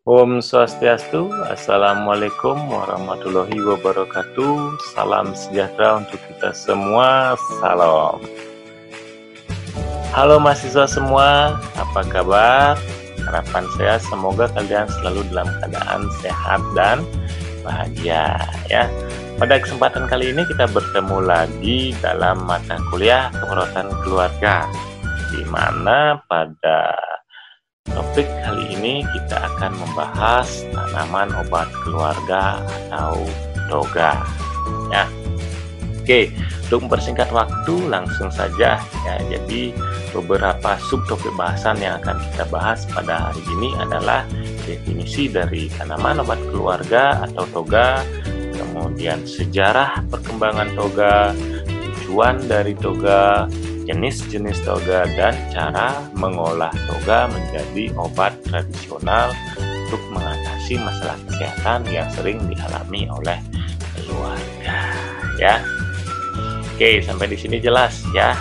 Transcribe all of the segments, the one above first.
Om Swastiastu, Assalamualaikum warahmatullahi wabarakatuh. Salam sejahtera untuk kita semua. Salam. Halo mahasiswa semua, apa kabar? Harapan saya semoga kalian selalu dalam keadaan sehat dan bahagia ya. Pada kesempatan kali ini kita bertemu lagi dalam mata kuliah keperawatan keluarga, di mana pada topik kali ini kita akan membahas tanaman obat keluarga atau toga ya. Oke, untuk mempersingkat waktu langsung saja ya. Jadi beberapa subtopik bahasan yang akan kita bahas pada hari ini adalah definisi dari tanaman obat keluarga atau toga, kemudian sejarah perkembangan toga, tujuan dari toga, jenis-jenis toga, dan cara mengolah toga menjadi obat tradisional untuk mengatasi masalah kesehatan yang sering dialami oleh keluarga ya. Oke, sampai di sini jelas ya.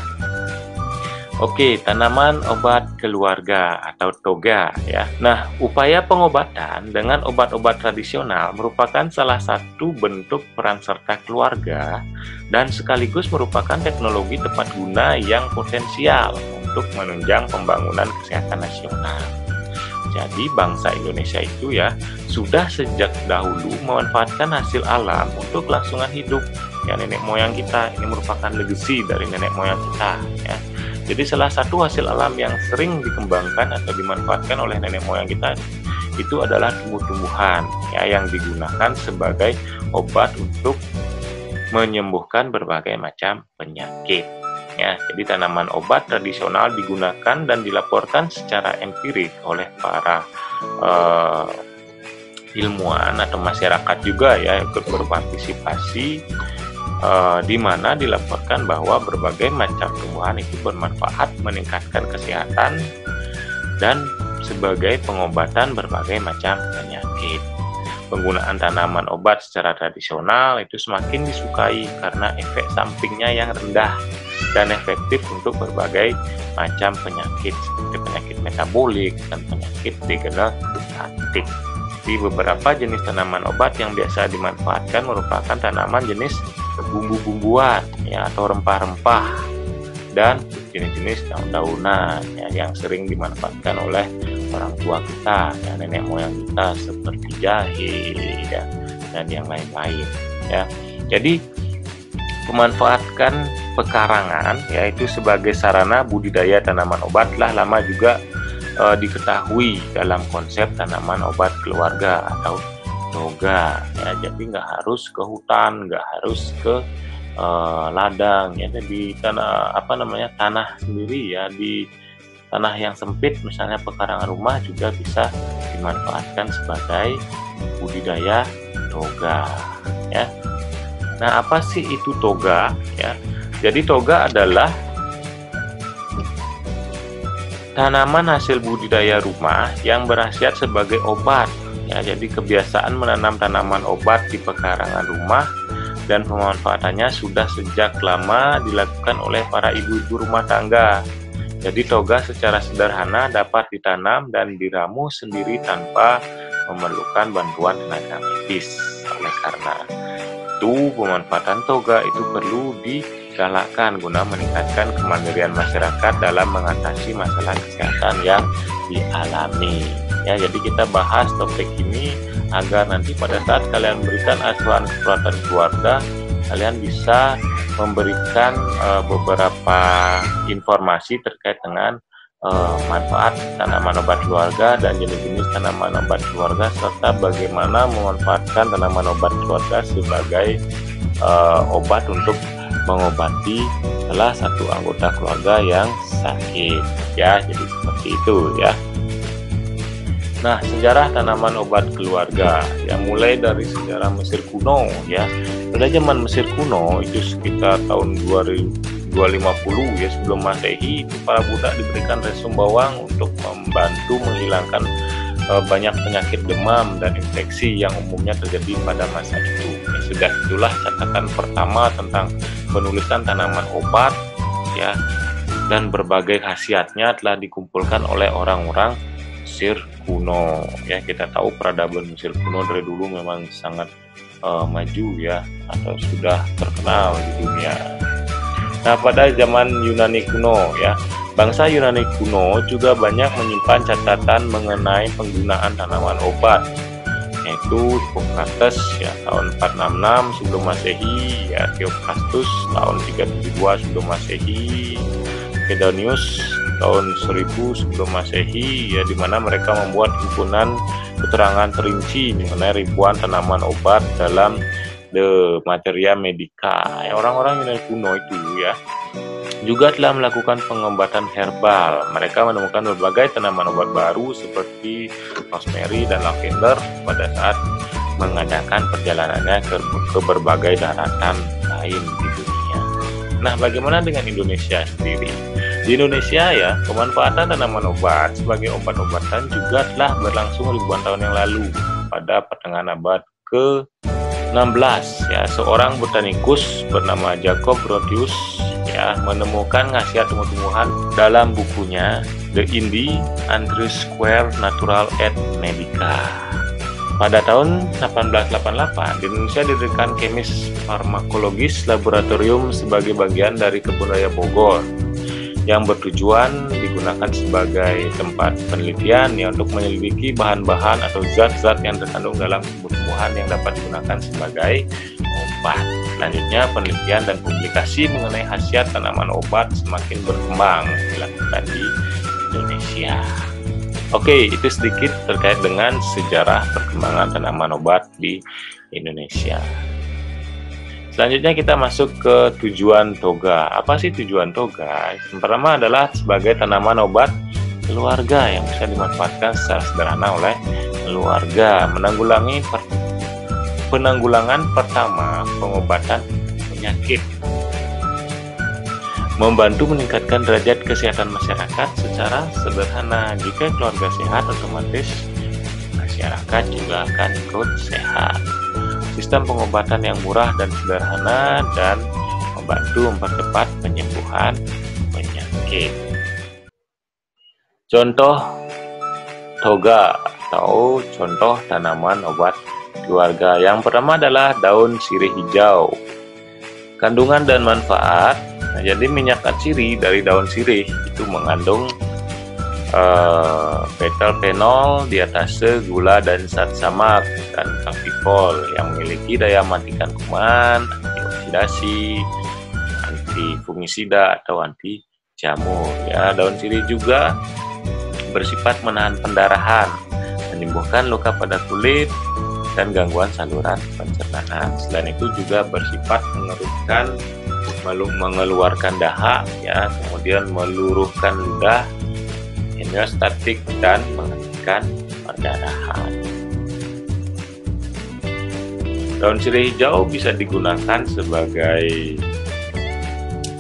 Oke, tanaman obat keluarga atau toga ya. Nah, upaya pengobatan dengan obat-obat tradisional merupakan salah satu bentuk peran serta keluarga dan sekaligus merupakan teknologi tepat guna yang potensial untuk menunjang pembangunan kesehatan nasional. Jadi bangsa Indonesia itu ya sudah sejak dahulu memanfaatkan hasil alam untuk kelangsungan hidup ya nenek moyang kita. Ini merupakan legacy dari nenek moyang kita ya. Jadi salah satu hasil alam yang sering dikembangkan atau dimanfaatkan oleh nenek moyang kita itu adalah tumbuh-tumbuhan ya, yang digunakan sebagai obat untuk menyembuhkan berbagai macam penyakit ya. Jadi tanaman obat tradisional digunakan dan dilaporkan secara empirik oleh para ilmuwan atau masyarakat juga ya ikut berpartisipasi, di mana dilaporkan bahwa berbagai macam tumbuhan itu bermanfaat meningkatkan kesehatan dan sebagai pengobatan berbagai macam penyakit. Penggunaan tanaman obat secara tradisional itu semakin disukai karena efek sampingnya yang rendah dan efektif untuk berbagai macam penyakit seperti penyakit metabolik dan penyakit degeneratif. Di beberapa jenis tanaman obat yang biasa dimanfaatkan merupakan tanaman jenis bumbu-bumbuan ya atau rempah-rempah dan jenis-jenis daun-daunan ya, yang sering dimanfaatkan oleh orang tua kita ya, nenek moyang kita seperti jahe ya, dan yang lain-lain ya. Jadi memanfaatkan pekarangan yaitu sebagai sarana budidaya tanaman obat lah lama juga diketahui dalam konsep tanaman obat keluarga atau toga ya. Jadi nggak harus ke hutan, nggak harus ke ladang ya, di tanah tanah sendiri ya, di tanah yang sempit misalnya pekarangan rumah juga bisa dimanfaatkan sebagai budidaya toga ya. Nah, apa sih itu toga ya? Jadi toga adalah tanaman hasil budidaya rumah yang berkhasiat sebagai obat ya. Jadi kebiasaan menanam tanaman obat di pekarangan rumah dan pemanfaatannya sudah sejak lama dilakukan oleh para ibu-ibu rumah tangga. Jadi toga secara sederhana dapat ditanam dan diramu sendiri tanpa memerlukan bantuan tenaga medis. Oleh karena itu pemanfaatan toga itu perlu digalakkan guna meningkatkan kemandirian masyarakat dalam mengatasi masalah kesehatan yang dialami ya. Jadi kita bahas topik ini agar nanti pada saat kalian memberikan asuhan keperawatan keluarga, kalian bisa memberikan beberapa informasi terkait dengan manfaat tanaman obat keluarga dan jenis-jenis tanaman obat keluarga, serta bagaimana memanfaatkan tanaman obat keluarga sebagai obat untuk mengobati salah satu anggota keluarga yang sakit ya. Jadi seperti itu ya. Nah, sejarah tanaman obat keluarga ya mulai dari sejarah Mesir kuno ya. Pada zaman Mesir kuno itu sekitar tahun 250 ya sebelum Masehi, itu para budak diberikan resum bawang untuk membantu menghilangkan banyak penyakit demam dan infeksi yang umumnya terjadi pada masa itu. Ya, sejak itulah catatan pertama tentang penulisan tanaman obat ya, dan berbagai khasiatnya telah dikumpulkan oleh orang-orang Mesir kuno. Ya, kita tahu peradaban Mesir kuno dari dulu memang sangat maju ya, atau sudah terkenal di dunia. Nah, pada zaman Yunani kuno ya, bangsa Yunani kuno juga banyak menyimpan catatan mengenai penggunaan tanaman obat, yaitu Hippocrates ya tahun 466 sebelum Masehi, ya Theophrastus tahun 372 sebelum Masehi, Pedonius tahun 1000 sebelum Masehi, ya di mana mereka membuat himpunan keterangan terinci mengenai ribuan tanaman obat dalam The Materia Medica. Orang-orang Yunani kuno itu ya juga telah melakukan pengobatan herbal. Mereka menemukan berbagai tanaman obat baru seperti rosemary dan lavender pada saat mengadakan perjalanannya ke berbagai daratan lain di dunia. Nah, bagaimana dengan Indonesia sendiri? Di Indonesia ya, pemanfaatan tanaman obat sebagai obat-obatan juga telah berlangsung ribuan tahun yang lalu. Pada pertengahan abad ke-16 ya, seorang botanikus bernama Jacob Grotius ya menemukan khasiat tumbuh-tumbuhan dalam bukunya The Indi Antiquae Naturae et Medica. Pada tahun 1888, di Indonesia didirikan kemis farmakologis laboratorium sebagai bagian dari Kebun Raya Bogor yang bertujuan digunakan sebagai tempat penelitian ya untuk menyelidiki bahan-bahan atau zat-zat yang terkandung dalam tumbuh-tumbuhan yang dapat digunakan sebagai obat. Selanjutnya, penelitian dan publikasi mengenai khasiat tanaman obat semakin berkembang dilakukan di Indonesia. Oke, itu sedikit terkait dengan sejarah perkembangan tanaman obat di Indonesia. Selanjutnya kita masuk ke tujuan toga. Apa sih tujuan toga? Yang pertama adalah sebagai tanaman obat keluarga yang bisa dimanfaatkan secara sederhana oleh keluarga, penanggulangan pertama pengobatan penyakit, membantu meningkatkan derajat kesehatan masyarakat secara sederhana. Jika keluarga sehat, otomatis masyarakat juga akan ikut sehat. Sistem pengobatan yang murah dan sederhana dan membantu mempercepat penyembuhan penyakit. Contoh toga atau contoh tanaman obat keluarga. Yang pertama adalah daun sirih hijau. Kandungan dan manfaat. Nah, jadi minyak atsiri dari daun sirih itu mengandung beta-fenol, diatase, gula dan zat samak dan kafikol yang memiliki daya mematikan kuman, antioksidasi, antifungisida atau anti jamur. Ya, daun sirih juga bersifat menahan pendarahan, menyembuhkan luka pada kulit dan gangguan saluran pencernaan. Selain itu juga bersifat mengeruhkan, mengeluarkan dahak, ya, kemudian meluruhkan lidah, homeostatik dan menghentikan perdarahan. Daun sirih hijau bisa digunakan sebagai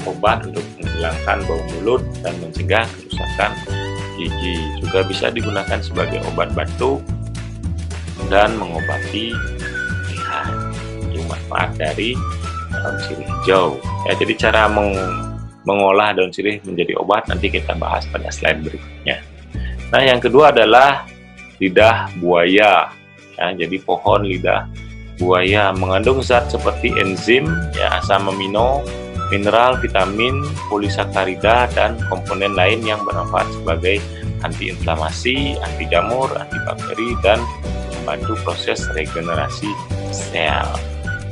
obat untuk menghilangkan bau mulut dan mencegah kerusakan gigi. Juga bisa digunakan sebagai obat batuk dan mengobati lihat. Itu manfaat dari daun sirih hijau. Ya, jadi cara mengolah daun sirih menjadi obat nanti kita bahas pada slide berikutnya. Nah, yang kedua adalah lidah buaya. Ya, jadi pohon lidah buaya mengandung zat seperti enzim, ya, asam amino, mineral, vitamin, polisakarida dan komponen lain yang bermanfaat sebagai antiinflamasi, anti jamur, antibakteri dan membantu proses regenerasi sel.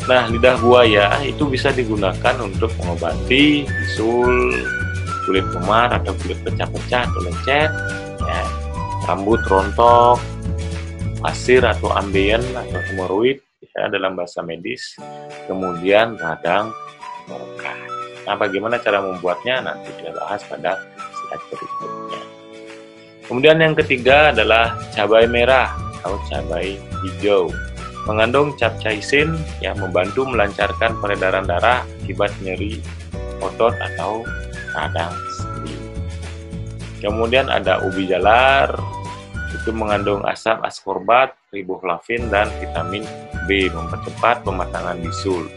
Nah, lidah buaya itu bisa digunakan untuk mengobati bisul, kulit memar atau kulit pecah-pecah atau lecet, ya, rambut rontok, pasir atau ambeien atau hemoroid ya, dalam bahasa medis, kemudian radang tenggorokan. Nah, bagaimana cara membuatnya nanti kita bahas pada slide berikutnya. Kemudian yang ketiga adalah cabai merah atau cabai hijau. Mengandung capsaicin yang membantu melancarkan peredaran darah akibat nyeri otot atau radang sendi. Kemudian ada ubi jalar, itu mengandung asam askorbat, riboflavin dan vitamin B, mempercepat pematangan bisul.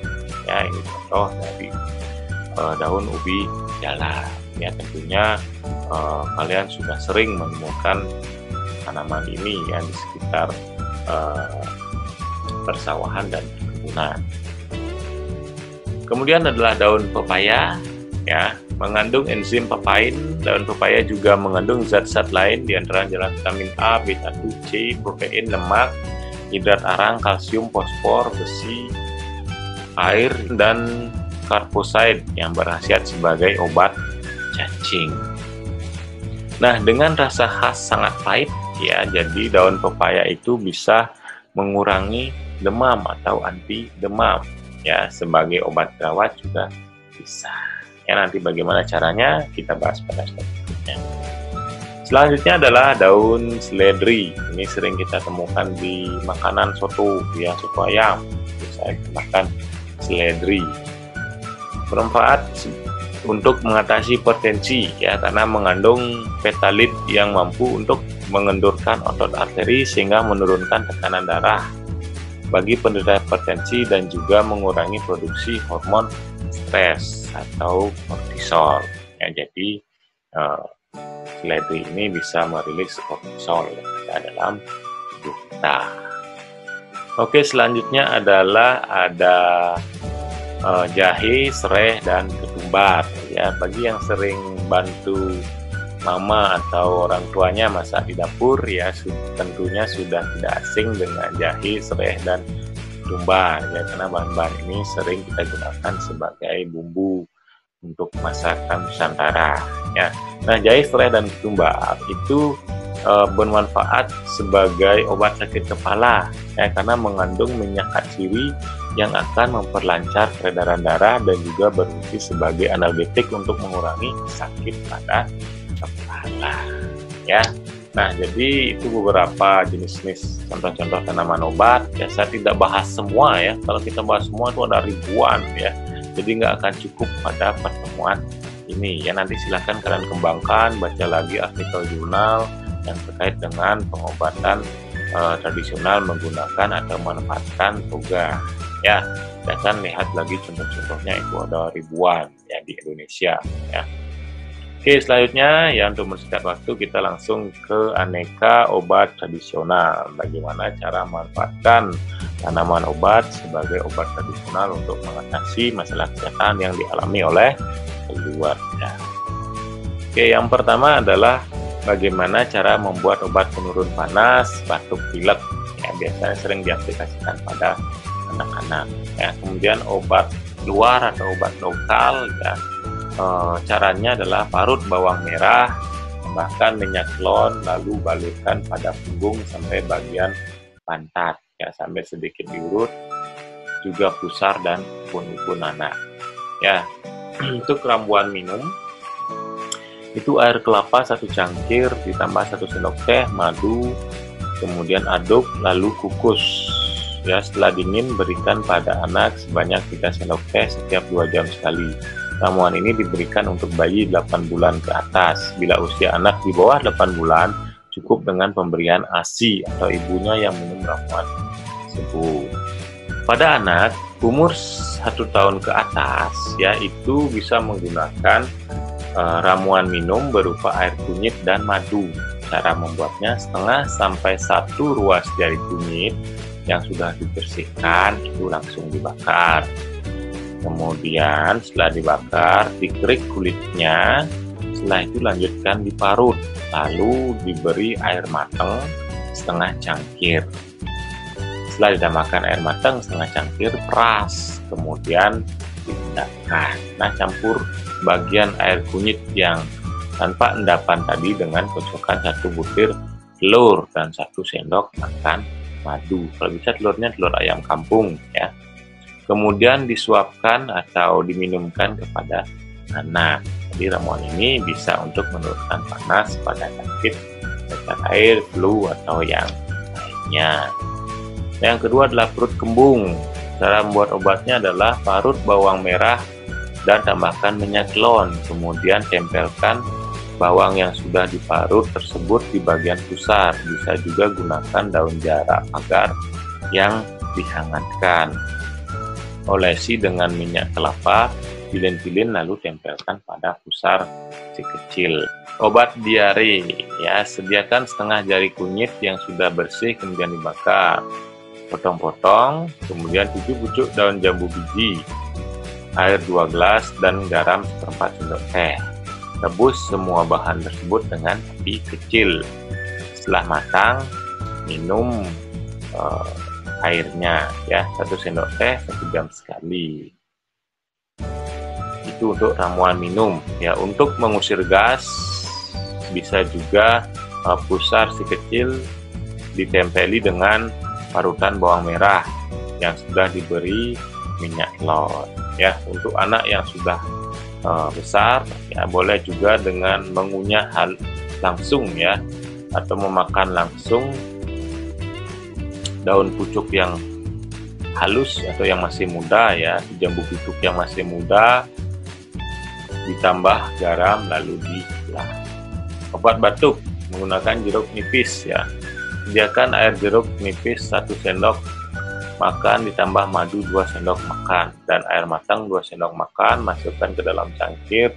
Ya, ini contoh dari daun ubi jalar. Ya, tentunya kalian sudah sering menemukan tanaman ini ya di sekitar persawahan dan perkebunan. Kemudian adalah daun pepaya ya, mengandung enzim papain. Daun pepaya juga mengandung zat-zat lain diantara adalah vitamin A, B1, C, protein, lemak, hidrat arang, kalsium, fosfor, besi, air, dan karbohidrat yang berkhasiat sebagai obat cacing. Nah, dengan rasa khas sangat pahit ya, jadi daun pepaya itu bisa mengurangi demam atau anti demam ya, sebagai obat jerawat juga bisa. Ya, nanti bagaimana caranya kita bahas pada step berikutnya. Selanjutnya adalah daun seledri. Ini sering kita temukan di makanan soto ya, soto ayam. Saya makan seledri. Bermanfaat untuk mengatasi hipertensi ya, karena mengandung petalit yang mampu untuk mengendurkan otot arteri sehingga menurunkan tekanan darah bagi penderita hipertensi dan juga mengurangi produksi hormon stres atau kortisol ya. Jadi seledri ini bisa merilis kortisol ya, dalam tubuh kita. Oke, selanjutnya adalah ada jahe, serai, dan ketumbar ya. Bagi yang sering bantu mama atau orang tuanya masak di dapur ya, tentunya sudah tidak asing dengan jahe, serai, dan ketumbar ya, karena bahan-bahan ini sering kita gunakan sebagai bumbu untuk masakan Nusantara ya. Nah, jahe, serai, dan ketumbar itu bermanfaat sebagai obat sakit kepala ya, karena mengandung minyak katsiri yang akan memperlancar peredaran darah dan juga berfungsi sebagai analgetik untuk mengurangi sakit pada kepala ya. Nah, jadi itu beberapa jenis-jenis contoh-contoh tanaman obat ya. Saya tidak bahas semua ya, kalau kita bahas semua itu ada ribuan ya, jadi nggak akan cukup pada pertemuan ini ya. Nanti silahkan kalian kembangkan, baca lagi artikel jurnal yang terkait dengan pengobatan tradisional menggunakan atau memanfaatkan toga ya. Dan lihat lagi contoh-contohnya, itu ada ribuan ya di Indonesia ya. Oke, selanjutnya ya, untuk mempersingkat waktu kita langsung ke aneka obat tradisional. Bagaimana cara memanfaatkan tanaman obat sebagai obat tradisional untuk mengatasi masalah kesehatan yang dialami oleh keluarga. Oke, yang pertama adalah bagaimana cara membuat obat penurun panas, batuk, pilek ya, biasanya sering diaplikasikan pada anak-anak ya. Kemudian obat luar atau obat lokal ya, caranya adalah parut bawang merah, tambahkan minyak telon, lalu balurkan pada punggung sampai bagian pantat ya, sambil sedikit diurut, juga pusar dan ubun-ubun anak ya. Untuk ramuan minum itu air kelapa 1 cangkir ditambah 1 sendok teh madu, kemudian aduk lalu kukus ya. Setelah dingin berikan pada anak sebanyak 3 sendok teh setiap 2 jam sekali. Ramuan ini diberikan untuk bayi 8 bulan ke atas. Bila usia anak di bawah 8 bulan, cukup dengan pemberian ASI atau ibunya yang minum ramuan tersebut. Pada anak umur 1 tahun ke atas ya, itu bisa menggunakan ramuan minum berupa air kunyit dan madu. Cara membuatnya: setengah sampai 1 ruas jari kunyit yang sudah dibersihkan itu langsung dibakar. Kemudian setelah dibakar, dikerik kulitnya. Setelah itu lanjutkan diparut, lalu diberi air matang setengah cangkir. Setelah ditambahkan air matang setengah cangkir, peras, kemudian diendapkan. Nah, campur bagian air kunyit yang tanpa endapan tadi dengan kocokan 1 butir telur dan 1 sendok makan madu. Kalau bisa telurnya telur ayam kampung ya. Kemudian disuapkan atau diminumkan kepada anak. Jadi ramuan ini bisa untuk menurunkan panas pada sakit cacar air, flu, atau yang lainnya. Yang kedua adalah perut kembung. Cara membuat obatnya adalah parut bawang merah dan tambahkan minyak telon. Kemudian tempelkan bawang yang sudah diparut tersebut di bagian pusar. Bisa juga gunakan daun jarak pagar yang dihangatkan. Olesi dengan minyak kelapa pilin-pilin lalu tempelkan pada pusar si kecil. Obat diare, ya, sediakan setengah jari kunyit yang sudah bersih kemudian dibakar. Potong-potong, kemudian 7 pucuk daun jambu biji, air 2 gelas dan garam 1/4 sendok teh. Rebus semua bahan tersebut dengan api kecil. Setelah matang, minum airnya, ya, 1 sendok teh 1 jam sekali. Itu untuk ramuan minum, ya. Untuk mengusir gas bisa juga pusar si kecil ditempeli dengan parutan bawang merah yang sudah diberi minyak telur, ya. Untuk anak yang sudah besar, ya, boleh juga dengan mengunyah langsung, ya, atau memakan langsung daun pucuk yang halus atau yang masih muda, ya, jambu pucuk yang masih muda ditambah garam lalu dibelah. Obat batuk menggunakan jeruk nipis, ya. Sediakan air jeruk nipis 1 sendok makan ditambah madu 2 sendok makan dan air matang 2 sendok makan, masukkan ke dalam cangkir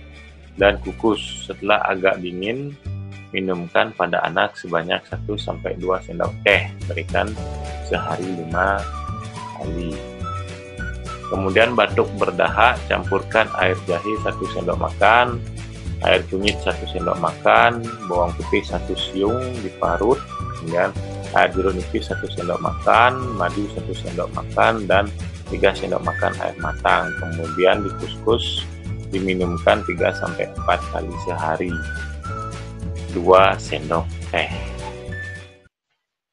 dan kukus. Setelah agak dingin, minumkan pada anak sebanyak 1-2 sendok teh, berikan sehari 5 kali. Kemudian batuk berdahak, campurkan air jahe 1 sendok makan, air kunyit 1 sendok makan, bawang putih 1 siung diparut, kemudian air jeruk nipis 1 sendok makan, madu 1 sendok makan, dan 3 sendok makan air matang. Kemudian dikuskus, diminumkan 3-4 kali sehari, 2 sendok teh.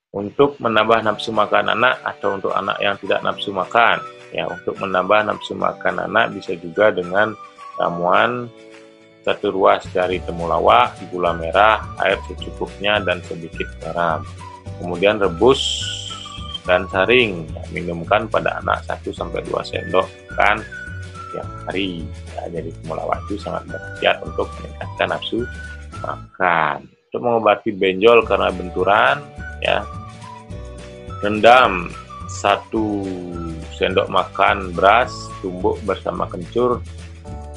Untuk menambah nafsu makan anak atau untuk anak yang tidak nafsu makan, ya, untuk menambah nafsu makan anak bisa juga dengan ramuan 1 ruas dari temulawak, gula merah, air secukupnya, dan sedikit garam. Kemudian rebus dan saring, ya, minumkan pada anak 1-2 sendok kan tiap hari, ya. Jadi temulawak itu sangat berkhasiat untuk meningkatkan nafsu makan. Untuk mengobati benjol karena benturan, ya, rendam 1 sendok makan beras tumbuk bersama kencur,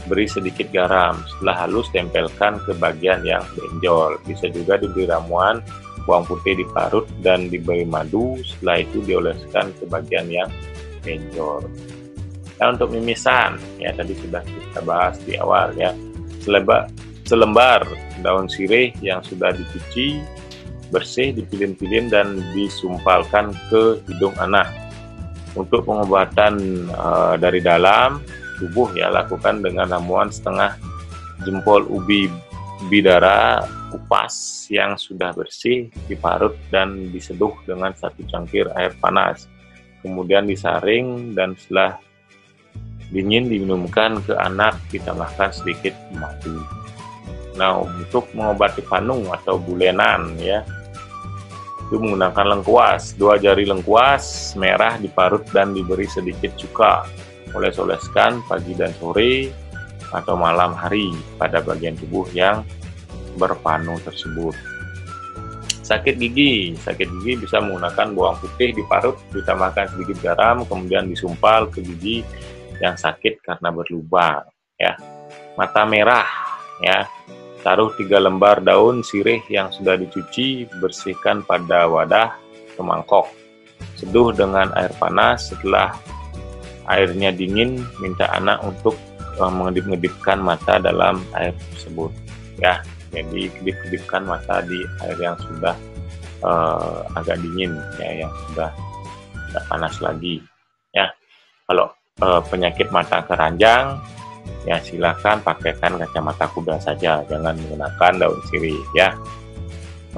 beri sedikit garam. Setelah halus, tempelkan ke bagian yang benjol. Bisa juga diberi ramuan bawang putih diparut dan diberi madu. Setelah itu dioleskan ke bagian yang benjol. Nah, untuk mimisan, ya, tadi sudah kita bahas di awal, ya. Selembar daun sirih yang sudah dicuci bersih dipilin-pilin dan disumpalkan ke hidung anak. Untuk pengobatan dari dalam tubuh, ya, lakukan dengan ramuan setengah jempol ubi bidara kupas yang sudah bersih diparut dan diseduh dengan 1 cangkir air panas, kemudian disaring dan setelah dingin diminumkan ke anak, ditambahkan sedikit madu. Nah, untuk mengobati panung atau bulenan, ya, itu menggunakan lengkuas. 2 jari lengkuas merah diparut dan diberi sedikit cuka. Oles-oleskan pagi dan sore atau malam hari pada bagian tubuh yang berpanu tersebut. Sakit gigi bisa menggunakan bawang putih diparut, ditambahkan sedikit garam, kemudian disumpal ke gigi yang sakit karena berlubang, ya. Mata merah, ya, taruh 3 lembar daun sirih yang sudah dicuci, bersihkan pada wadah atau mangkok, seduh dengan air panas. Setelah airnya dingin, minta anak untuk mengedip-ngedipkan mata dalam air tersebut, ya. Jadi kedip-kedipkan mata di air yang sudah agak dingin, ya, yang sudah tidak panas lagi, ya. Kalau penyakit mata keranjang, ya, silakan pakaikan kacamata kuda saja, jangan menggunakan daun sirih, ya.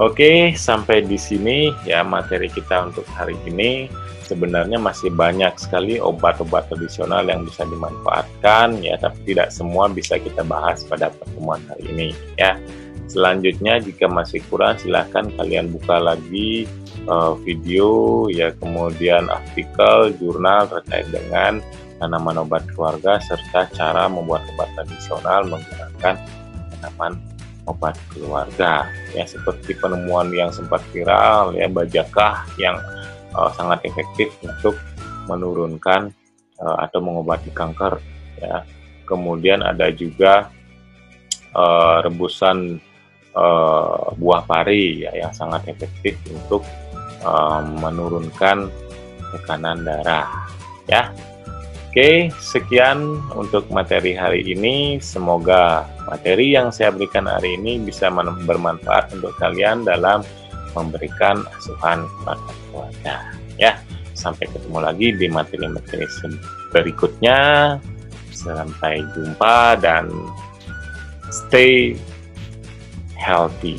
Oke, sampai di sini, ya, materi kita untuk hari ini. Sebenarnya masih banyak sekali obat-obat tradisional yang bisa dimanfaatkan, ya, tapi tidak semua bisa kita bahas pada pertemuan hari ini, ya. Selanjutnya, jika masih kurang, silahkan kalian buka lagi video, ya, kemudian artikel, jurnal terkait dengan tanaman obat keluarga serta cara membuat obat tradisional menggunakan tanaman obat keluarga, ya, seperti penemuan yang sempat viral, ya, bajakah yang sangat efektif untuk menurunkan atau mengobati kanker, ya. kemudian ada juga rebusan buah pari ya, yang sangat efektif untuk menurunkan tekanan darah ya. Oke, sekian untuk materi hari ini. Semoga materi yang saya berikan hari ini bisa bermanfaat untuk kalian dalam memberikan asuhan kepada keluarga ya. Sampai ketemu lagi di materi-materi berikutnya. Sampai jumpa dan stay healthy.